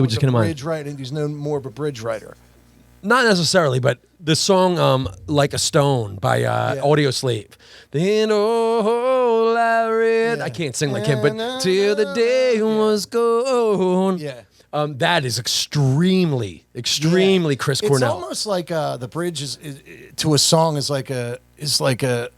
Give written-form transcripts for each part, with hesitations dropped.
what just came to mind. Bridge writing. He's known more of a bridge writer. Not necessarily, but the song "Like a Stone" by Audio Slave. Then oh, I read. I can't sing like him, but till the day was gone. Yeah. That is extremely Chris Cornell. It's almost like the bridge is to a song is like a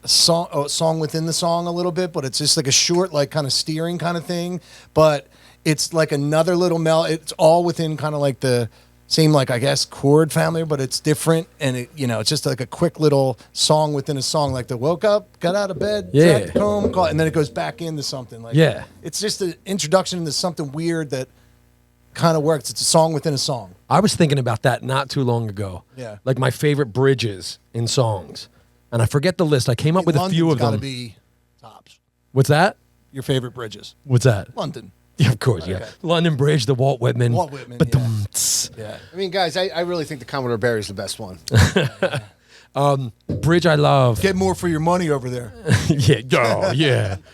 song within the song a little bit, but it's just like a short, like kind of steering kind of thing. But it's like another little It's all within kind of like the same, like I guess chord family, but it's different, and it's just like a quick little song within a song, like the woke up, got out of bed, tracked home, and then it goes back into something. Like it's just an introduction into something weird that kind of works. It's a song within a song. I was thinking about that not too long ago. Yeah, like my favorite bridges in songs, and I forget the list. I came up with a few of them. Gotta be tops. What's that? Your favorite bridges? What's that? London. Yeah, of course, okay. London Bridge, the Walt Whitman. Yeah. I mean, guys, I really think the Commodore Barry's the best one. Bridge I love. Get more for your money over there.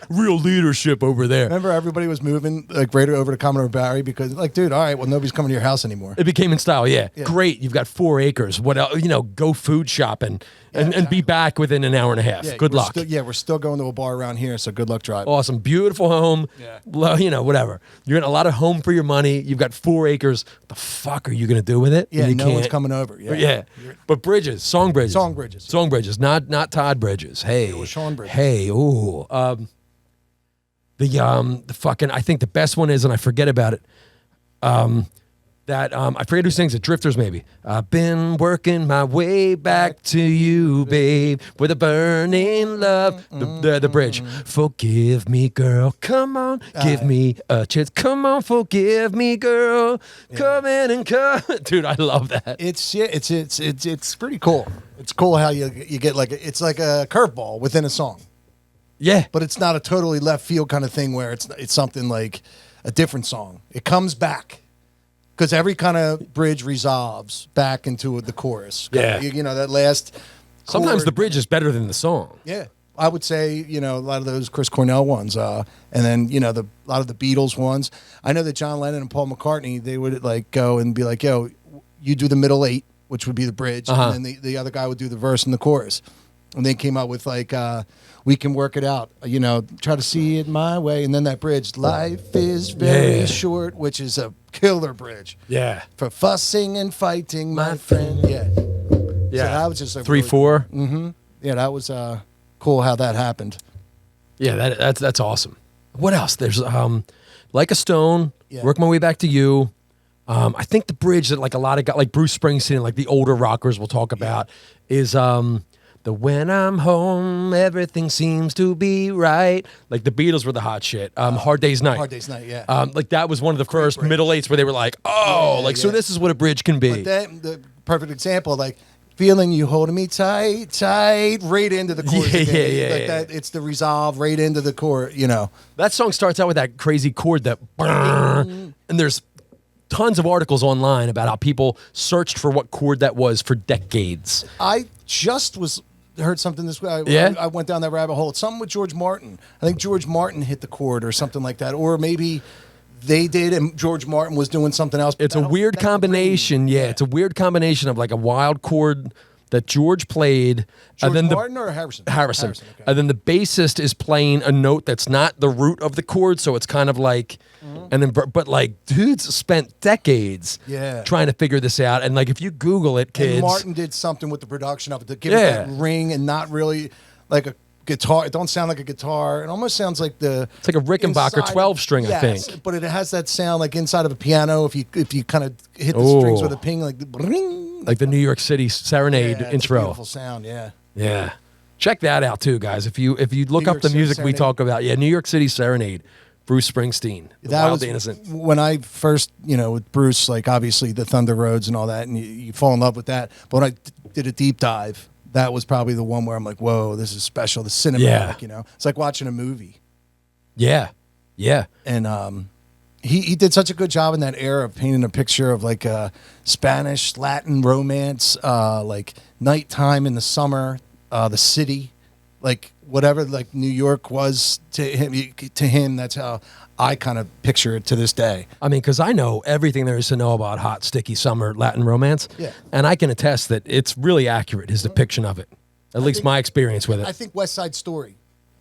Real leadership over there. Remember everybody was moving like right over to Commodore Barry because like, dude, all right, well, nobody's coming to your house anymore. It became in style, Great, you've got 4 acres. What else? Go food shopping and be back within an hour and a half. Good luck. We're still going to a bar around here, so good luck driving. Awesome. Beautiful home. Whatever. You're getting a lot of home for your money. You've got 4 acres. What the fuck are you going to do with it? Yeah, no one's coming over. But bridges, song bridges. Song bridges. Not Todd Bridges. Hey. It was Sean Bridges. Hey, ooh. The fucking, I think the best one is, and I forget about it, I forget who sings it, Drifters maybe. I've been working my way back to you, babe, with a burning love. The bridge. Forgive me, girl. Come on, give me a chance. Come on, forgive me, girl. Come in and come. Dude, I love that. It's pretty cool. It's cool how you get like it's like a curveball within a song. Yeah, but it's not a totally left field kind of thing where it's something like a different song. It comes back. Because every kind of bridge resolves back into the chorus. Yeah. That last Sometimes chord. the bridge is better than the song. Yeah. I would say, a lot of those Chris Cornell ones. And then, a lot of the Beatles ones. I know that John Lennon and Paul McCartney, they would like go and be like, yo, you do the middle 8, which would be the bridge. And then the other guy would do the verse and the chorus. And they came up with like, we can work it out, try to see it my way. And then that bridge, life is very short, which is a killer bridge. Yeah. For fussing and fighting, my friend. Yeah. So that was just like 3-4. Mm-hmm. Yeah, that was cool how that happened. Yeah, that's awesome. What else? There's Like a Stone, Work My Way Back to You. I think the bridge that like a lot of guys, like Bruce Springsteen, like the older rockers will talk about is the When I'm Home, Everything Seems to Be Right. Like the Beatles were the hot shit. Hard Day's Night. Hard Day's Night, yeah. Like that was one of the first middle eights where they were like, so this is what a bridge can be. But the perfect example, like feeling you holding me tight, right into the chorus. That it's the resolve right into the chord, That song starts out with that crazy chord that, and there's tons of articles online about how people searched for what chord that was for decades. I just heard something this way. I went down that rabbit hole. It's something with George Martin. I think George Martin hit the chord or something like that. Or maybe they did and George Martin was doing something else. It's a weird combination. It's a weird combination of like a wild chord that George played. George and then Martin or Harrison? Harrison. Okay. And then the bassist is playing a note that's not the root of the chord, so it's kind of like, and then but like dudes spent decades trying to figure this out. And like if you Google it, kids. And Martin did something with the production of it to give it that ring and not really like a guitar. It don't sound like a guitar. It almost sounds like it's like a Rickenbacker 12-string, I think. But it has that sound like inside of a piano. If you kind of hit the strings with a ping, like ring, like the New York City Serenade intro. It's a beautiful sound, yeah. Check that out too, guys. If you look up the music we talk about, New York City Serenade, Bruce Springsteen, that was innocent. When I first, with Bruce, like obviously the Thunder Roads and all that, and you fall in love with that. But when I did a deep dive, that was probably the one where I'm like, whoa, this is special. The cinematic, It's like watching a movie. Yeah. And he did such a good job in that era of painting a picture of like a Spanish, Latin romance, like nighttime in the summer, the city, like whatever like New York was to him, that's how I kind of picture it to this day. I mean, because I know everything there is to know about hot, sticky summer Latin romance. Yeah. And I can attest that it's really accurate, his depiction of it. At least my experience with it. I think West Side Story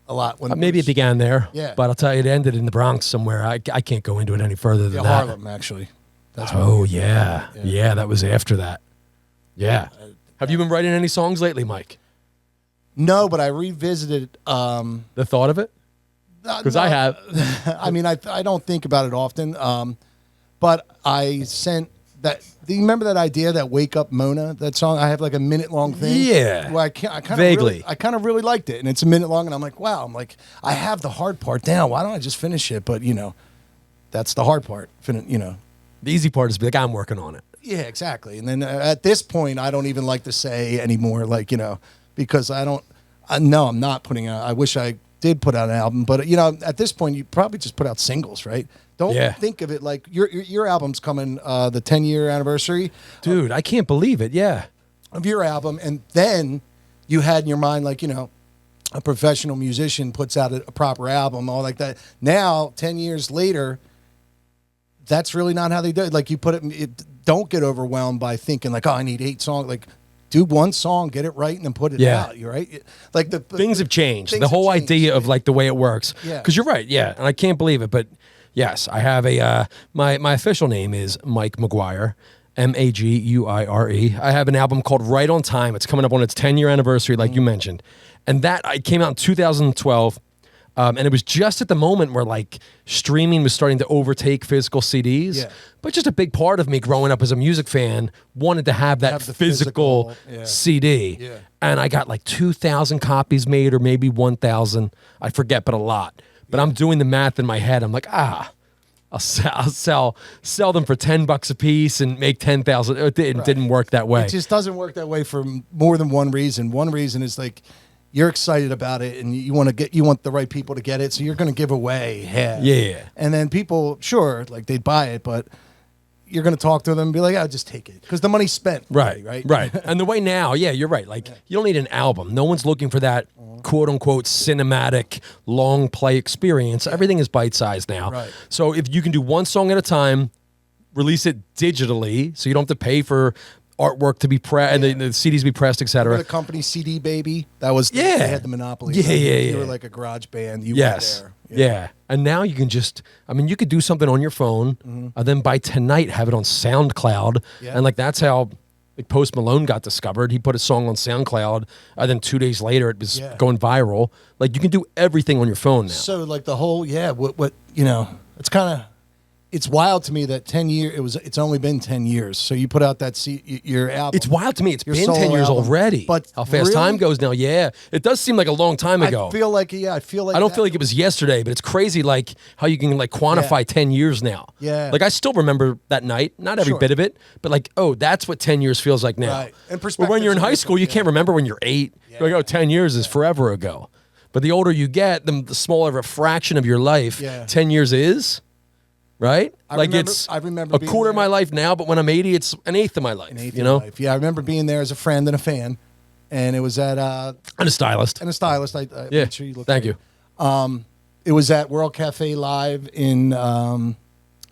a lot. When Maybe it began there. Yeah. But I'll tell you, it ended in the Bronx somewhere. I can't go into it any further than that. Harlem, actually. That's Yeah, that was after that. Yeah. Have you been writing any songs lately, Mike? No, but I revisited. The thought of it? Because I have. I mean, I don't think about it often. But I sent that. Do you remember that idea, that "Wake Up Mona"? That song. I have like a minute-long thing. Yeah. Where I kind of vaguely. I kind of really liked it, and it's a minute long, and I'm like, wow. I'm like, I have the hard part down. Why don't I just finish it? But that's the hard part. The easy part is be like, I'm working on it. Yeah, exactly. And then at this point, I don't even like to say anymore, like, because I'm not putting out. I wish I did put out an album, but at this point, you probably just put out singles, right? Don't think of it like your album's coming, the 10-year anniversary. Dude, I can't believe it. Yeah. Of your album, and then you had in your mind, like, a professional musician puts out a proper album, all like that. Now, 10 years later, that's really not how they do it. Like, you put it, don't get overwhelmed by thinking like, oh, I need 8 songs. Like, do one song, get it right, and then put it out. You're right. Like things have changed. The whole idea of like the way it works. Yeah. Because you're right. Yeah, and I can't believe it, but yes, I have my official name is Mike McGuire, Maguire. I have an album called Right on Time. It's coming up on its 10-year anniversary, like you mentioned, and that it came out in 2012. And it was just at the moment where like streaming was starting to overtake physical CDs. Yeah. But just a big part of me growing up as a music fan wanted to have that the physical yeah. CD. Yeah. And I got like 2,000 copies made, or maybe 1,000. I forget, but a lot. But I'm doing the math in my head. I'm like, I'll sell them for $10 a piece and make 10,000. It didn't work that way. It just doesn't work that way for more than one reason. One reason is like, you're excited about it, and you want the right people to get it, so you're going to give away half. Yeah. And then people, sure, like they'd buy it, but you're going to talk to them and be like, "I'll just take it," because the money's spent. Right. Right. And the way now, yeah, you're right. Like you don't need an album. No one's looking for that quote unquote cinematic long play experience. Everything is bite sized now. Right. So if you can do one song at a time, release it digitally, so you don't have to pay for artwork to be pressed and the CDs be pressed, etc. The company CD Baby, that was they had the monopoly. Yeah. You were like a garage band. You were there. Yeah. And now you can you could do something on your phone, and then by tonight have it on SoundCloud. Yeah. And like that's how like Post Malone got discovered. He put a song on SoundCloud, and then 2 days later it was going viral. Like you can do everything on your phone now. So like the whole it's kind of. It's wild to me that 10 years. It's only been 10 years. So you put out your album. It's wild to me. It's been solo 10 years album. already. But how fast really? time goes now. Yeah, it does seem like a long time ago. I feel like I don't feel like it was yesterday, but it's crazy like how you can like quantify 10 years now. Yeah. Like I still remember that night, not every bit of it, but like, oh, that's what 10 years feels like now. Right. And but when you're in perspectives are high school, you different, can't remember when you're 8. Yeah. You're like, oh, 10 years is forever ago. But the older you get, the smaller a fraction of your life 10 years is. Right? I like remember a being quarter of there. my life now, but when I'm 80, it's an eighth of my life. Yeah, I remember being there as a friend and a fan, and it was at And a stylist. I made sure you looked Thank at you. It was at World Cafe Live in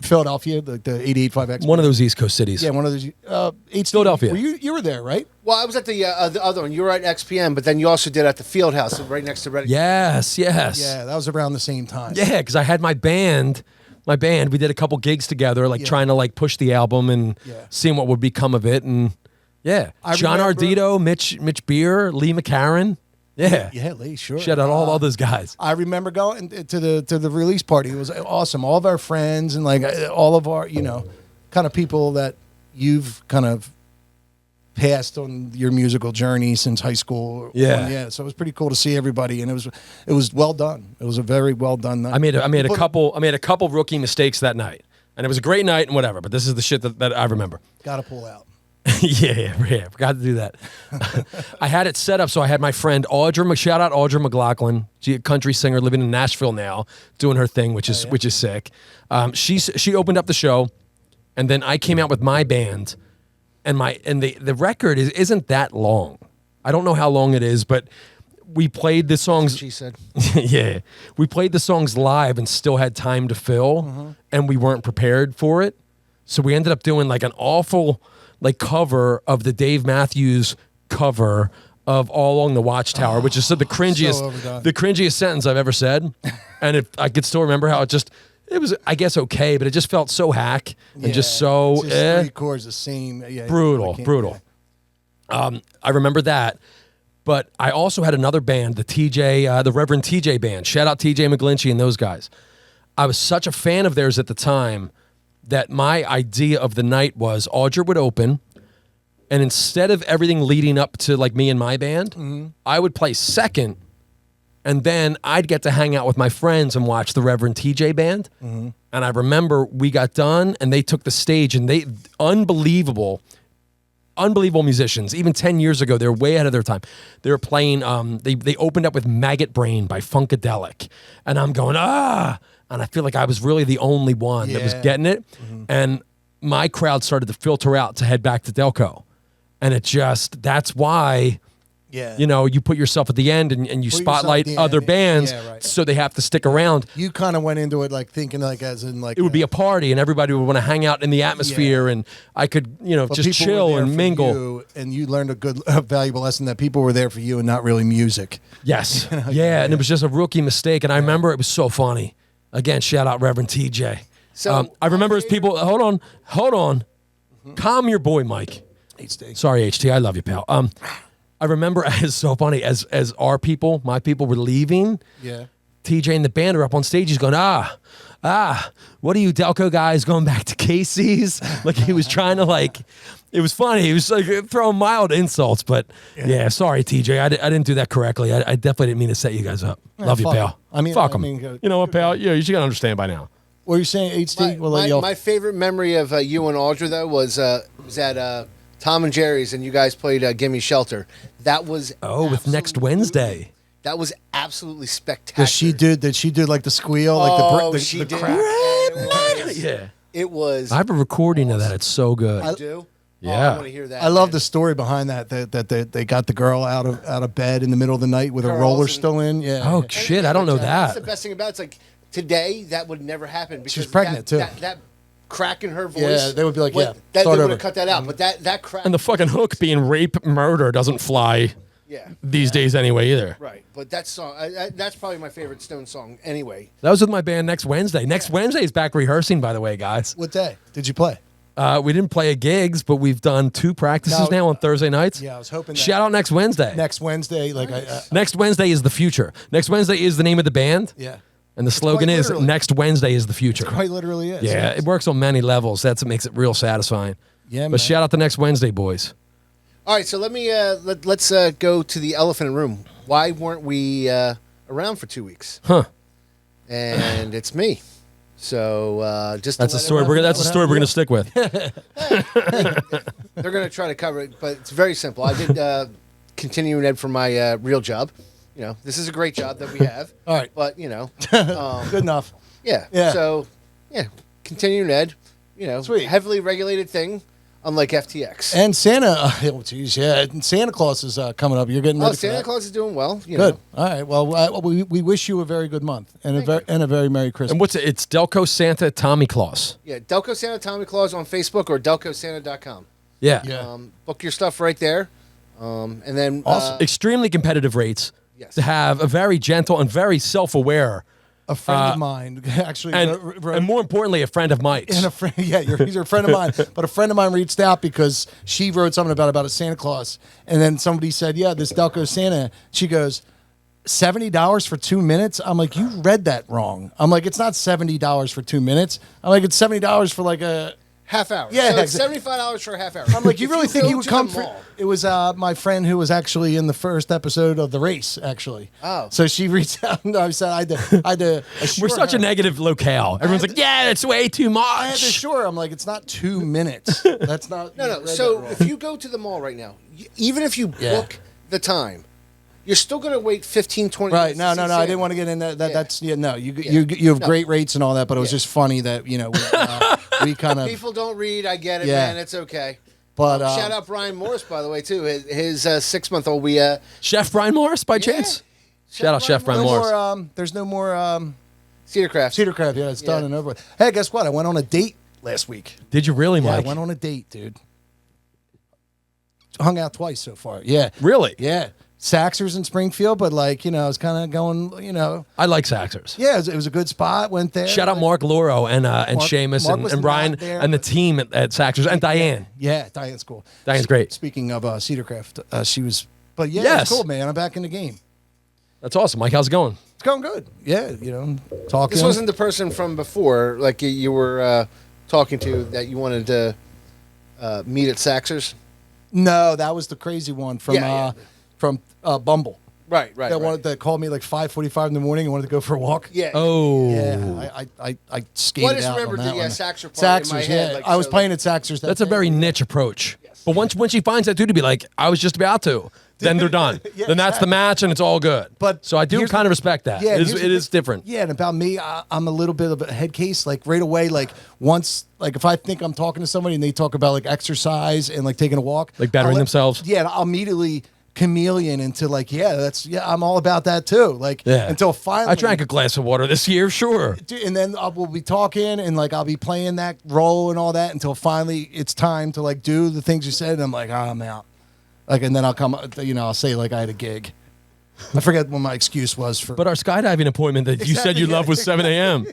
Philadelphia, the 88.5 X. One of those East Coast cities. Yeah, one of those. Philadelphia. You were there, right? Well, I was at the other one. You were at XPM, but then you also did at the Field House, right next to Reddit. Yes. Yeah, that was around the same time. Yeah, because I had my band. We did a couple gigs together, like trying to like push the album and seeing what would become of it. And John Ardito, Mitch Beer, Lee McCarron. Yeah, Lee, sure. Shout out all those guys. I remember going to the release party. It was awesome. All of our friends and like all of our kind of people that you've kind of passed on your musical journey since high school. Yeah. So it was pretty cool to see everybody, and it was well done. It was a very well done night. I made a couple rookie mistakes that night, and it was a great night and whatever. But this is the shit that I remember. Got to pull out. yeah, forgot to do that. I had it set up so I had my friend shout out Audra McLaughlin, she a country singer living in Nashville now, doing her thing, which is sick. She opened up the show, and then I came out with my band. And the record isn't that long. I don't know how long it is, but we played the songs. She said. Yeah, we played the songs live and still had time to fill, and we weren't prepared for it. So we ended up doing like an awful like cover of the Dave Matthews cover of All Along the Watchtower, which is the cringiest sentence I've ever said. And if I could still remember how it was, I guess, okay, but it just felt so hack and just so three chords the same. Yeah, brutal. I remember that. But I also had another band, the Reverend TJ band. Shout out TJ McGlinchey and those guys. I was such a fan of theirs at the time that my idea of the night was Audra would open, and instead of everything leading up to like me and my band, I would play second, and then I'd get to hang out with my friends and watch the Reverend TJ band. And I remember we got done, and they took the stage, and they unbelievable musicians. Even 10 years ago, they were way ahead of their time. They were playing, they opened up with Maggot Brain by Funkadelic. And I'm going, and I feel like I was really the only one that was getting it. And my crowd started to filter out to head back to Delco. And that's why, you put yourself at the end and you spotlight other bands, so they have to stick around. You kind of went into it like thinking like as in like it would be a party and everybody would want to hang out in the atmosphere and I could, just chill and mingle. And you learned a valuable lesson that people were there for you and not really music. Yes. And it was just a rookie mistake. And I remember it was so funny. Again, shout out Reverend TJ. So I remember as people, hold on. Calm your boy, Mike. HT. Sorry, HT. I love you, pal. I remember it's so funny as my people were leaving. Yeah. TJ and the band are up on stage. He's going, what are you Delco guys going back to Casey's? Like he was trying to it was funny. He was like throwing mild insults, but sorry, TJ. I didn't do that correctly. I definitely didn't mean to set you guys up. Love you, pal. Fuck them. You know what, pal? Yeah, you should understand by now. What are you saying, HT? My favorite memory of you and Audra though was at Tom and Jerry's, and you guys played "Gimme Shelter." That was with Next Wednesday. That was absolutely spectacular. Did she do like the squeal, like the did. crack? Yeah, it was. I have a recording of that. It's so good. I do. Yeah, I want to hear that. I love the story behind that. That they got the girl out of bed in the middle of the night with her roller still in. Yeah. Oh shit! I don't know that. That's the best thing about it. It's like today that would never happen because she's pregnant too. That crack in her voice. Yeah, they would be like, they would have cut that out. But that crack and the fucking hook being rape murder doesn't fly. Yeah. These days anyway either. Right. But that song, that's probably my favorite Stone song anyway. That was with my band Next Wednesday. Next Wednesday is back rehearsing, by the way, guys. What day did you play? We didn't play at gigs, but we've done 2 practices now on Thursday nights. Yeah, I was hoping. Shout out Next Wednesday. Next Wednesday, Next Wednesday is the future. Next Wednesday is the name of the band. Yeah. And the slogan is Next Wednesday is the future. It quite literally is. Yeah, it works on many levels. That's what makes it real satisfying. Yeah, but man. shout out to Next Wednesday, boys. All right, so let me let's go to the elephant in the room. Why weren't we around for 2 weeks? Huh? And it's me. So just that's a story. That's a story we're gonna stick with. They're gonna try to cover it, but it's very simple. I did continuing ed for my real job. This is a great job that we have. All right, but good enough. Yeah. So continuing ed. Sweet. Heavily regulated thing. Unlike FTX. And Santa, and Santa Claus is coming up. You're getting ready for Santa that. Claus is doing well. Good. All right. Well, we wish you a very good month and a very Merry Christmas. And what's it? It's Delco Santa Tommy Claus. Yeah, Delco Santa Tommy Claus on Facebook or DelcoSanta.com. Yeah. Book your stuff right there. And then awesome. Extremely competitive rates. Yes. To have a very gentle and very self-aware. A friend of mine actually, and more importantly, a friend of Mike's. And a friend, he's a friend of mine. But a friend of mine reached out because she wrote something about a Santa Claus, and then somebody said, "Yeah, this Delco Santa." She goes, $70 for 2 minutes. I'm like, you read that wrong. I'm like, it's not $70 for 2 minutes. I'm like, it's $70 for like a half hour. Yeah, so it's $75 for a half hour. I'm like, you really think he would come for? It was my friend who was actually in the first episode of The Race, actually. Oh. So she reached out and I said, I had to assure We're such her. A negative locale. Everyone's like, yeah, it's way too much. I had to assure her. I'm like, it's not 2 minutes. That's not. No. So if you go to the mall right now, even if you book the time, you're still going to wait 15, 20 minutes. Right. No. I didn't want to get in that. That's no. You have great rates and all that, but it was just funny that we kind of people don't read. I get it, man. It's okay. But Shout out Brian Morris, by the way, too. His 6-month-old. We Chef Brian Morris, by chance. Shout out Chef Brian Morris. There's no more Cedar Craft. Yeah, it's done and over with. Hey, guess what? I went on a date last week. Did you really, Yeah, Mike? I went on a date, dude. Hung out twice so far. Yeah. Really? Yeah. Saxers in Springfield, but like, I was kind of going, I like Saxers. Yeah, it was a good spot. Went there. Shout out Mark Loro and Seamus Mark was and Ryan not there, and the but- team at Saxers and Diane. Yeah, Diane's cool. Diane's great. Speaking of Cedar Craft, she was, but yeah, Yes. it's cool, man. I'm back in the game. That's awesome. Mike, how's it going? It's going good. Yeah, talking. This wasn't the person from before, like you were talking to, that you wanted to meet at Saxers? No, that was the crazy one from Bumble. Right. That called me like 5:45 in the morning and wanted to go for a walk. Yeah. Oh. Yeah, I skated Well, I just out remembered on that the one. Saxer part in my Saxers, head, yeah. like, I was so, playing at Saxers. That's a very niche approach. But once she finds that dude to be like, I was just about to, then they're done. Yeah, then that's the match and it's all good. But so I do here's kind of the- respect that. Yeah, it is different. Yeah, and about me, I'm a little bit of a head case. Like right away, like once, like if I think I'm talking to somebody and they talk about like exercise and like taking a walk, Like bettering themselves? Yeah, and I'll immediately chameleon into like, I'm all about that too. Like until finally, I drank a glass of water this year, sure. and then we'll be talking and like I'll be playing that role and all that until finally it's time to like do the things you said, and I'm like, I'm out. Like, and then I'll come, I'll say like I had a gig. I forget what my excuse was for. But our skydiving appointment that you said you loved was 7 a.m.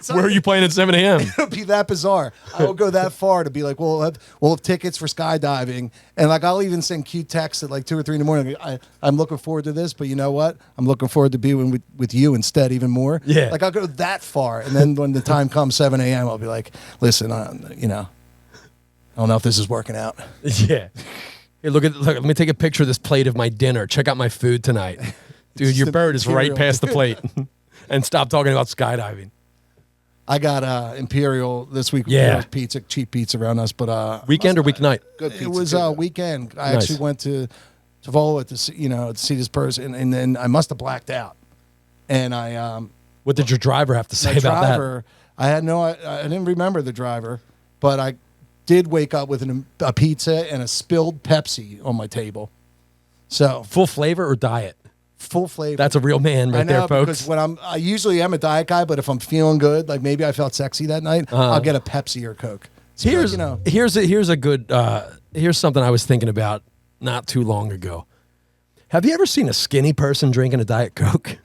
Where are you playing at 7 a.m.? It'll be that bizarre. I will go that far to be like, we'll have tickets for skydiving, and like I'll even send cute texts at like 2 or 3 in the morning. I'm looking forward to this, but you know what? I'm looking forward to being with you instead, even more. Yeah. Like I'll go that far, and then when the time comes 7 a.m., I'll be like, listen, I don't know if this is working out. Yeah. Hey, look, let me take a picture of this plate of my dinner. Check out my food tonight. Dude, your bird is right past the plate. And stop talking about skydiving. I got Imperial this week. Yeah. Pizza, cheap pizza around us, but Weekend or weeknight? Good pizza. it was weekend. I Nice. actually went to Tavola to see this person, and then I must have blacked out. And I What did your driver have to say my about driver, I didn't remember the driver, but I did wake up with a pizza and a spilled Pepsi on my table. So that? Full flavor or diet? full flavor. That's a real man I right know, there, folks. because when I usually am a diet guy, but if I'm feeling good, like maybe I felt sexy that night, I'll get a Pepsi or Coke. So Here's like, here's a good here's something I was thinking about not too long ago. Have you ever seen a skinny person drinking a Diet Coke?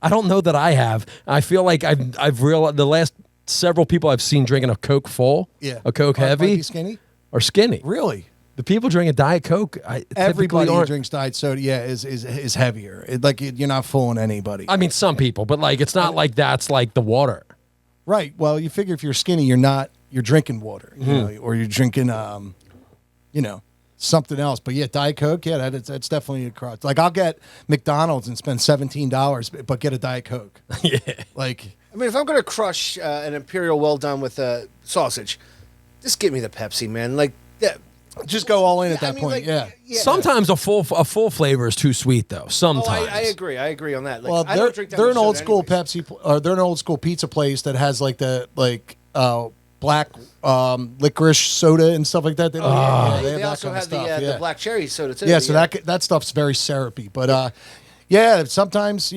I don't know that I have. I feel like I've realized the last several people I've seen drinking a Coke full, a Coke Might heavy, be skinny. are skinny. Really? The people drinking Diet Coke, Everybody who aren't. drinks diet soda, is heavier. You're not fooling anybody. I mean, some people, but like it's not like that's like the water. Right. Well, you figure if you're skinny, you're drinking water, or you're drinking, something else. But yeah, Diet Coke, that's definitely a crowd. Like I'll get McDonald's and spend $17, but get a Diet Coke. Yeah. Like, I mean, if I'm going to crush an Imperial well done with sausage, just give me the Pepsi, man. Like, yeah. just go all in at I that mean, point. like, Yeah. Sometimes a full flavor is too sweet though. Oh, Sometimes. I agree. I agree on that. Like, Well, I don't drink that they're much an old soda school anyways. Pepsi, or they're an old school pizza place that has like the black licorice soda and stuff like that. They, have They that also kind of have stuff. the black cherry soda too. Yeah, so that stuff's very syrupy. But sometimes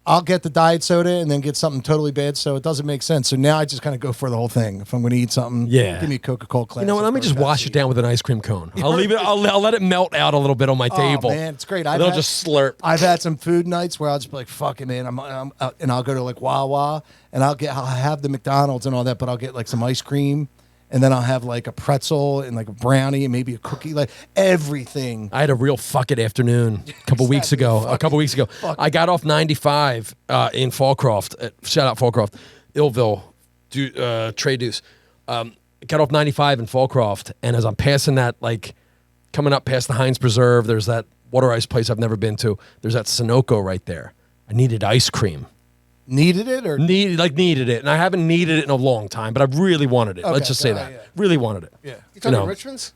I'll get the diet soda and then get something totally bad, so it doesn't make sense. So now I just kind of go for the whole thing. If I'm going to eat something, give me a Coca-Cola Classic. You know what? Let me just wash it down with an ice cream cone. I'll leave it. I'll let it melt out a little bit on my table. Oh man, it's great. They'll just slurp. I've had some food nights where I'll just be like, "Fuck it, man," I'm out, and I'll go to like Wawa and I'll have the McDonald's and all that, but I'll get like some ice cream. And then I'll have like a pretzel and like a brownie and maybe a cookie, like everything. I had a real fuck it afternoon a couple weeks ago. I got off 95 in Fallcroft. Shout out Fallcroft, Illville, Trey Deuce. Got off 95 in Fallcroft, and as I'm passing that, like coming up past the Heinz Preserve, there's that water ice place I've never been to. There's that Sunoco right there. I needed ice cream. Needed it or needed it, and I haven't needed it in a long time, but I really wanted it. Okay, Let's just say that. yeah. Really wanted it. Yeah. You talking know. Richmond's?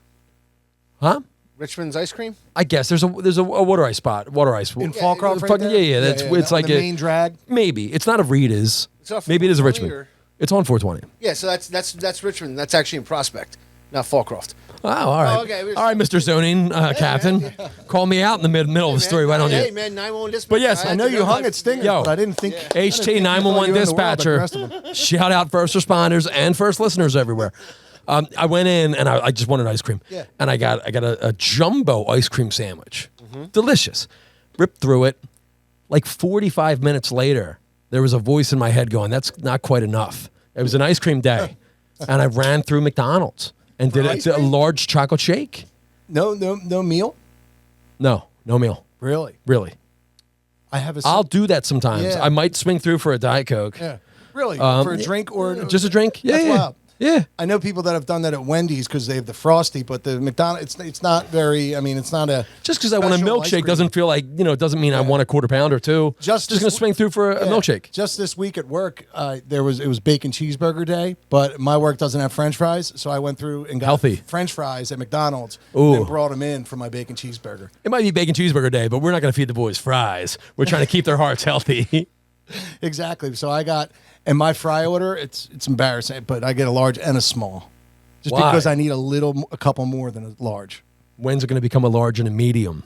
Huh? Richmond's ice cream? I guess there's a water ice spot. Water ice. in Fallcroft, right Fucking there? yeah. It's like the a main drag. maybe it's not a Rita's. It's off Maybe it is a 420 Richmond. or- It's on 420. Yeah, so that's Richmond. That's actually in Prospect. not Fallcroft. Oh, all right. Oh, okay. All right, Mr. Zoning Captain. Call me out in the middle of the story. Why don't you? Hey, man, 911 dispatcher. But yes, I know you hung at Stinger, Yo. but I didn't think. I didn't HT think you thought 911 you were in the world like the dispatcher. rest of them. Shout out first responders and first listeners everywhere. I went in and I just wanted ice cream. Yeah. And I got a jumbo ice cream sandwich. Delicious. Ripped through it. Like 45 minutes later, there was a voice in my head going, "That's not quite enough." It was an ice cream day. And I ran through McDonald's and did ice a cream? large chocolate shake. No meal. No meal. Really? Really. I have a. I'll do that sometimes. Yeah. I might swing through for a Diet Coke. Yeah. Really? For a drink or Just a drink? Yeah. That's yeah. wild. Yeah. I know people that have done that at Wendy's because they have the Frosty, but the McDonald's, it's not very. I mean, it's not a. Just because I want a special ice milkshake cream. doesn't feel like, it doesn't mean I want a quarter pound or two. Just going to this swing through for a Yeah. milkshake. Just this week at work, it was bacon cheeseburger day, but my work doesn't have French fries, so I went through and got Healthy. French fries at McDonald's Ooh. and brought them in for my bacon cheeseburger. It might be bacon cheeseburger day, but we're not going to feed the boys fries. We're trying to keep their hearts healthy. Exactly. So I got in my fry order. It's embarrassing, but I get a large and a small, just Why? because I need a couple more than a large. When's it going to become a large and a medium?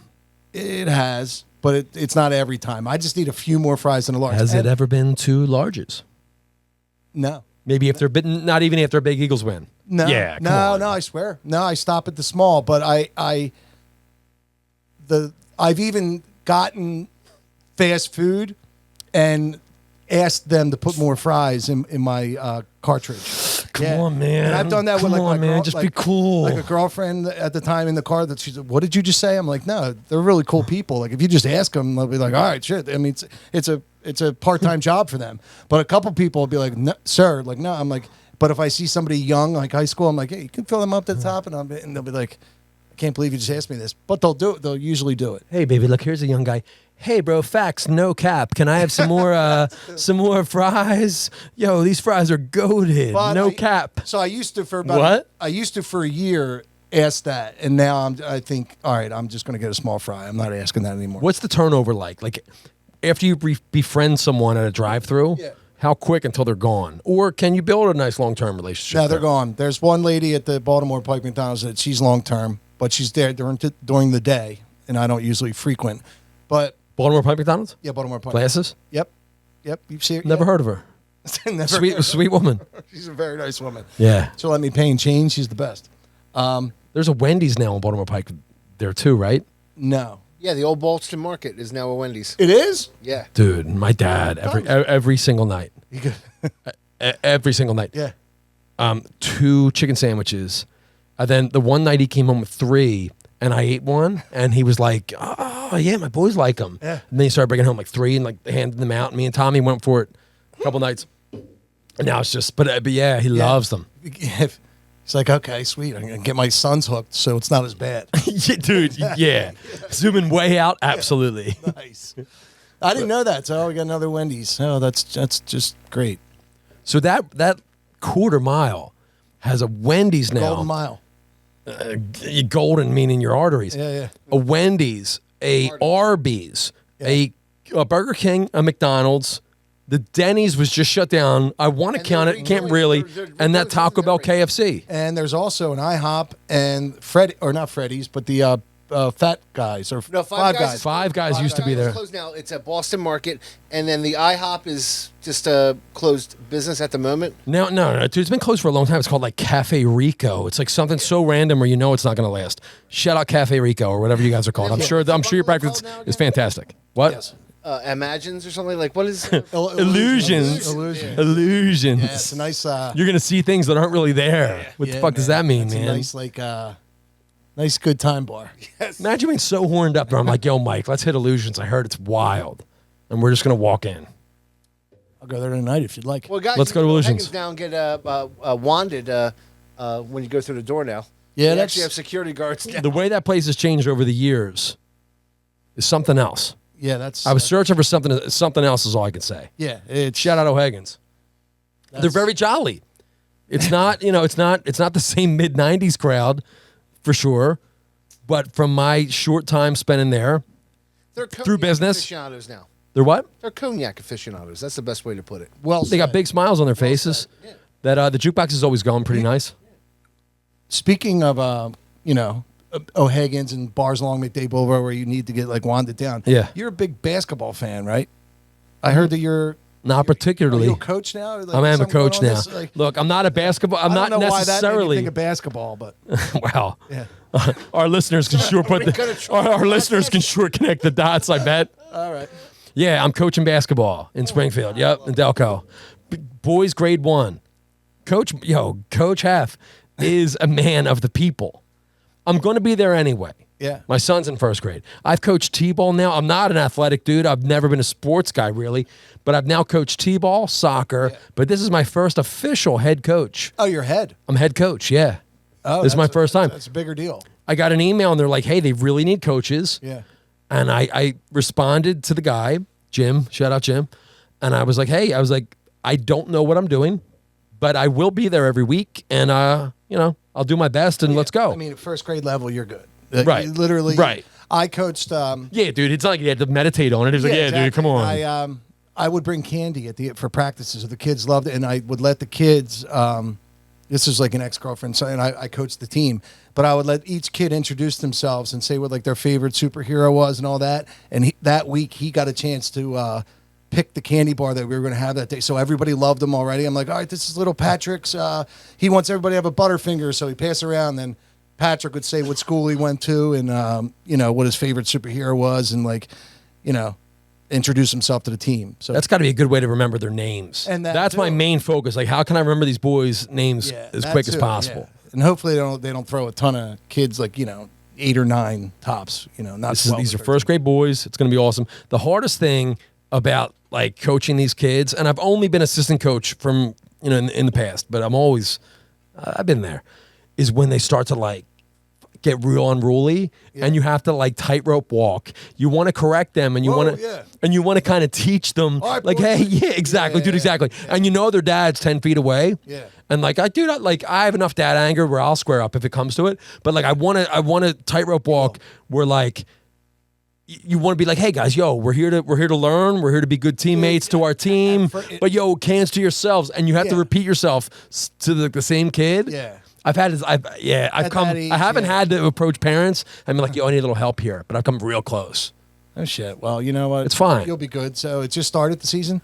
It has, but it's not every time. I just need a few more fries than a large. Has And- it ever been two larges? No. Maybe if they're bitten, not even after Big Eagles win. No, Yeah, come no, on. no. I swear, no. I stop at the small, but I've even gotten fast food and asked them to put more fries in my cartridge. Come on, man. And I've done that with Come like on, my man. girl, Just like, be cool. Like a girlfriend at the time in the car that she said, "What did you just say?" I'm like, "No, they're really cool people. Like if you just ask them, they'll be like, all right, shit." I mean, it's a part-time job for them. But a couple people will be like, "No, sir," like, "No." I'm like, but if I see somebody young, like high school, I'm like, "Hey, you can fill them up to the top," and they'll be like, "I can't believe you just asked me this." But they'll do it. They'll usually do it. Hey, baby, look, here's a young guy. Hey, bro, facts, no cap. Can I have some more fries? Yo, these fries are goated. But No cap. So I used to for about What? I used to for a year ask that, and now I think, all right, I'm just going to get a small fry. I'm not asking that anymore. What's the turnover like? Like, after you befriend someone at a drive-through, Yeah. how quick until they're gone? Or can you build a nice long-term relationship? No, they're there? gone. There's one lady at the Baltimore Pike McDonald's that she's long term, but she's there during the day, and I don't usually frequent. But Baltimore Pike McDonald's? yeah, Baltimore Pike. Glasses? Yep. You see her? Never heard of her. Never Sweet woman. She's a very nice woman. Yeah. She'll let me pay in change. She's the best. There's a Wendy's now on Baltimore Pike there too, right? No. Yeah, the old Boston Market is now a Wendy's. It is? Yeah. Dude, my dad every single night. You could, Every single night. yeah. 2 chicken sandwiches. And then the one night he came home with 3 and I ate one and he was like, "Oh, yeah, my boys like them." Yeah. And then he started bringing home like 3 and like handing them out. Me and Tommy went for it a couple nights. And now it's just, but yeah, he loves them. He's like, okay, sweet. I'm going to get my sons hooked so it's not as bad. Yeah, dude, yeah. Zooming way out, absolutely. Nice. I didn't know that. So we got another Wendy's. Oh, that's just great. So that quarter mile has a Wendy's now. Golden Mile. Golden meaning your arteries. Yeah. A Wendy's, a Arby's, a Burger King, a McDonald's. The Denny's was just shut down. I want to And count they're it, can't renewing- really. they're And that Taco Bell, renewing. KFC. And there's also an IHOP and not Freddy's, but the Fat Guys or No, Five Guys. Five Guys used to be there. It's closed now. It's at Boston Market, and then the IHOP is just closed business at the moment. No, dude, it's been closed for a long time. It's called like Cafe Rico. It's like something so random where you know it's not going to last. Shout out Cafe Rico or whatever you guys are called. I'm sure your practice is fantastic. What? Yes. Imagines or something like what is? Illusions. Illusion. Illusions. Yeah, it's a nice. You're going to see things that aren't really there. What the yeah, fuck does that mean, it's man? A nice nice good time bar. Imagine being so horned up there. I'm like, yo, Mike, let's hit Illusions. I heard it's wild. And we're just going to walk in. I'll go there tonight if you'd like. Well, guys, Let's you go to can Illusions. Higgins now and get wanded when you go through the door now. Yeah, They that's actually have security guards now. The way that place has changed over the years is something else. yeah, that's. I was searching for something else is all I can say. Yeah, it's Shout out O'Higgins. They're very jolly. It's not, it's not the same mid 90s crowd for sure. But from my short time spent in there, They're through cognac business. aficionados now. they're what? They're cognac aficionados. That's the best way to put it. well. They got said. big smiles on their faces. Yeah. That the jukebox is always going pretty nice. Speaking of, O'Hagan's and bars along McDade Boulevard where you need to get like wanded down. Yeah. You're a big basketball fan, right? I heard that you're Not particularly. Are you a coach now? Like, I am a something going coach on now. this? Like, Look, I'm not a basketball. I'm I not don't know necessarily. why that made me think of basketball, but Wow. yeah. Our listeners can sure put our listeners can sure connect the dots. I bet. All right. Yeah, I'm coaching basketball in Springfield. Yep, in Delco. Boys grade 1. Coach Hef is a man of the people. I'm going to be there anyway. Yeah. My son's in first grade. I've coached T-ball now. I'm not an athletic dude. I've never been a sports guy really, but I've now coached T-ball, soccer, but this is my first official head coach. Oh, you're head. I'm head coach, yeah. Oh, this is my first time. That's a bigger deal. I got an email and they're like, hey, they really need coaches. Yeah. And I responded to the guy, Jim, shout out Jim. And I was like, hey, I don't know what I'm doing, but I will be there every week. And, I'll do my best and let's go. I mean, at first grade level, you're good. Right. Literally. Right. I coached. Yeah, dude. It's not like you had to meditate on it. It was like, yeah, exactly. dude, come on. I would bring candy for practices. The kids loved it, and I would let the kids. This is like an ex-girlfriend, so, and I coached the team. But I would let each kid introduce themselves and say what like their favorite superhero was and all that. And that week, he got a chance to pick the candy bar that we were going to have that day. So everybody loved him already. I'm like, all right, this is little Patrick's. He wants everybody to have a Butterfinger, so he passed around. Then Patrick would say what school he went to and what his favorite superhero was, and introduce himself to the team. So that's got to be a good way to remember their names. And that's my main focus. Like, how can I remember these boys' names as quick as possible? Yeah. And hopefully they don't throw a ton of kids 8 or 9 tops. Not these are first grade boys. It's going to be awesome. The hardest thing about like coaching these kids, and I've only been assistant coach from in the past, but I've been there, is when they start to like get real unruly, and you have to like tightrope walk. You want to correct them, and you want to kind of teach them, right, like, boys. hey, yeah, exactly, dude, exactly. Yeah. And their dad's 10 feet away. Yeah. And like, I have enough dad anger where I'll square up if it comes to it. But like, I want to tightrope walk where like, you want to be like, hey guys, we're here to learn. We're here to be good teammates to our team. But cans to yourselves, and you have to repeat yourself to the same kid. Yeah. I haven't had to approach parents and be like, I need a little help here, but I've come real close. Oh shit. Well, you know what? It's fine. You'll be good. So it just started the season?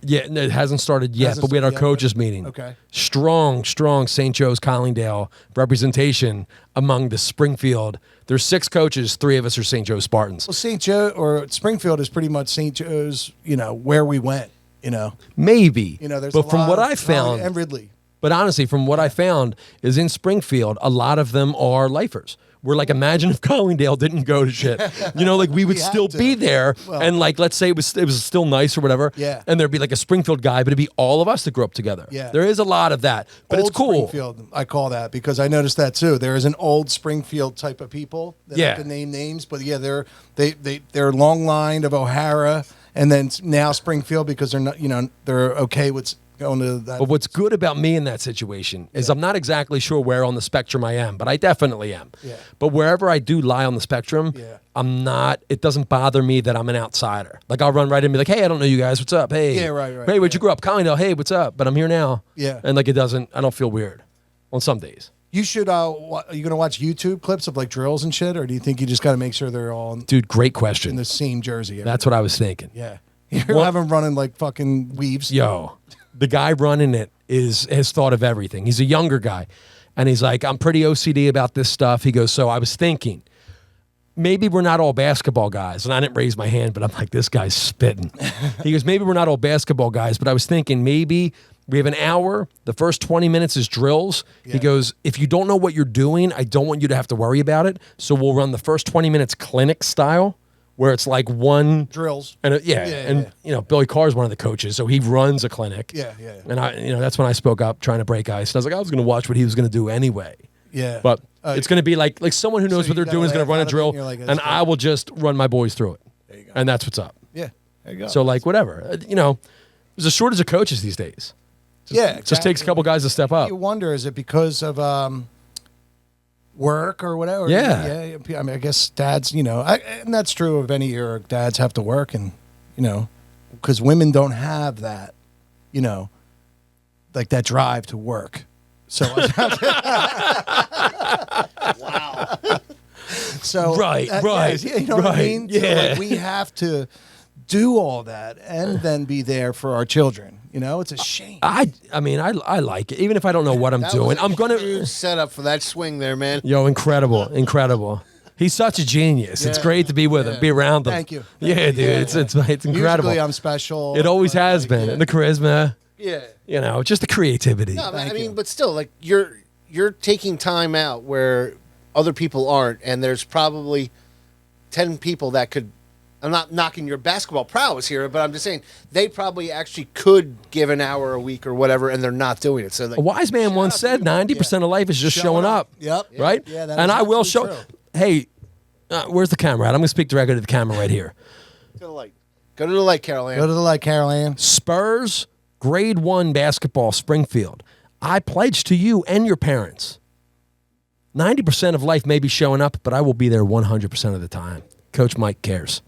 Yeah, no, it hasn't started yet, but we had our coaches meeting. Okay. Strong St. Joe's Collingdale representation among the Springfield. There's 6 coaches, 3 of us are St. Joe's Spartans. Well, St. Joe or Springfield is pretty much St. Joe's, where we went, Maybe. There's but from what I found, and Ridley. But honestly, from what I found is in Springfield, a lot of them are lifers. We're like, imagine if Collingdale didn't go to shit. We would still be there. Well, and like, let's say it was still nice or whatever. Yeah. And there'd be like a Springfield guy, but it'd be all of us that grew up together. Yeah. There is a lot of that, but old it's cool. Springfield, I call that, because I noticed that too. There is an old Springfield type of people that have to name names, but they're long line of O'Hara and then now Springfield because they're not, they're okay with going to that. But what's good about me in that situation is I'm not exactly sure where on the spectrum I am, but I definitely am. Yeah. But wherever I do lie on the spectrum, it doesn't bother me that I'm an outsider. Like, I'll run right in and be like, hey, I don't know you guys. What's up? Hey. Yeah, right. Hey, where'd you grow up? Collingdale. Hey, what's up? But I'm here now. Yeah. And like, I don't feel weird on some days. You should, are you going to watch YouTube clips of like drills and shit? Or do you think you just got to make sure they're all Dude, great question. in the same jersey? That's what I was thinking. Yeah. You're having running like fucking weaves. The guy running it has thought of everything. He's a younger guy. And he's like, I'm pretty OCD about this stuff. He goes, so I was thinking, maybe we're not all basketball guys. And I didn't raise my hand, but I'm like, this guy's spitting. He goes, maybe we're not all basketball guys, but I was thinking maybe we have an hour. The first 20 minutes is drills. Yeah. He goes, if you don't know what you're doing, I don't want you to have to worry about it. So we'll run the first 20 minutes clinic style, where it's like one drills. And Billy Carr's one of the coaches, so he runs a clinic. Yeah. And that's when I spoke up trying to break ice. And I was like, I was going to watch what he was going to do anyway. Yeah. But it's going to be like someone who knows what they're doing is going to run a drill, and I will just run my boys through it. There you go. And that's what's up. Yeah. There you go. So like whatever, there's a shortage of coaches these days. It just takes a couple guys to step up. You wonder, is it because of work or whatever? Yeah. I mean, I guess dads, and that's true of any year. Dads have to work, and because women don't have that, like that drive to work. So Wow. So Right, right, you know what I right, mean? So, yeah. like, we have to do all that and then be there for our children. You know, it's a shame. I mean, I like it. Even if I don't know what I'm That doing, was a I'm going huge to. setup for that swing there, man. Yo, incredible. He's such a genius. It's Yeah, great to be with him, be around him. Thank you. Yeah, dude. It's incredible. Musically, I'm special. It always but, has like, been. yeah. And the charisma, Yeah. you know, just the creativity. No, I Thank mean, you. but still, like you're taking time out where other people aren't, and there's probably 10 people that could. I'm not knocking your basketball prowess here, but I'm just saying they probably actually could give an hour a week or whatever, and they're not doing it. So like, A wise man once said 90% of life is just showing up. Yep. Right? Yeah, that and is I will show. absolutely true. Hey, where's the camera at? I'm going to speak directly to the camera right here. to the light. Go to the light, Carol Ann. Go to the light, Carol Ann. Spurs, grade 1 basketball, Springfield. I pledge to you and your parents. 90% of life may be showing up, but I will be there 100% of the time. Coach Mike cares.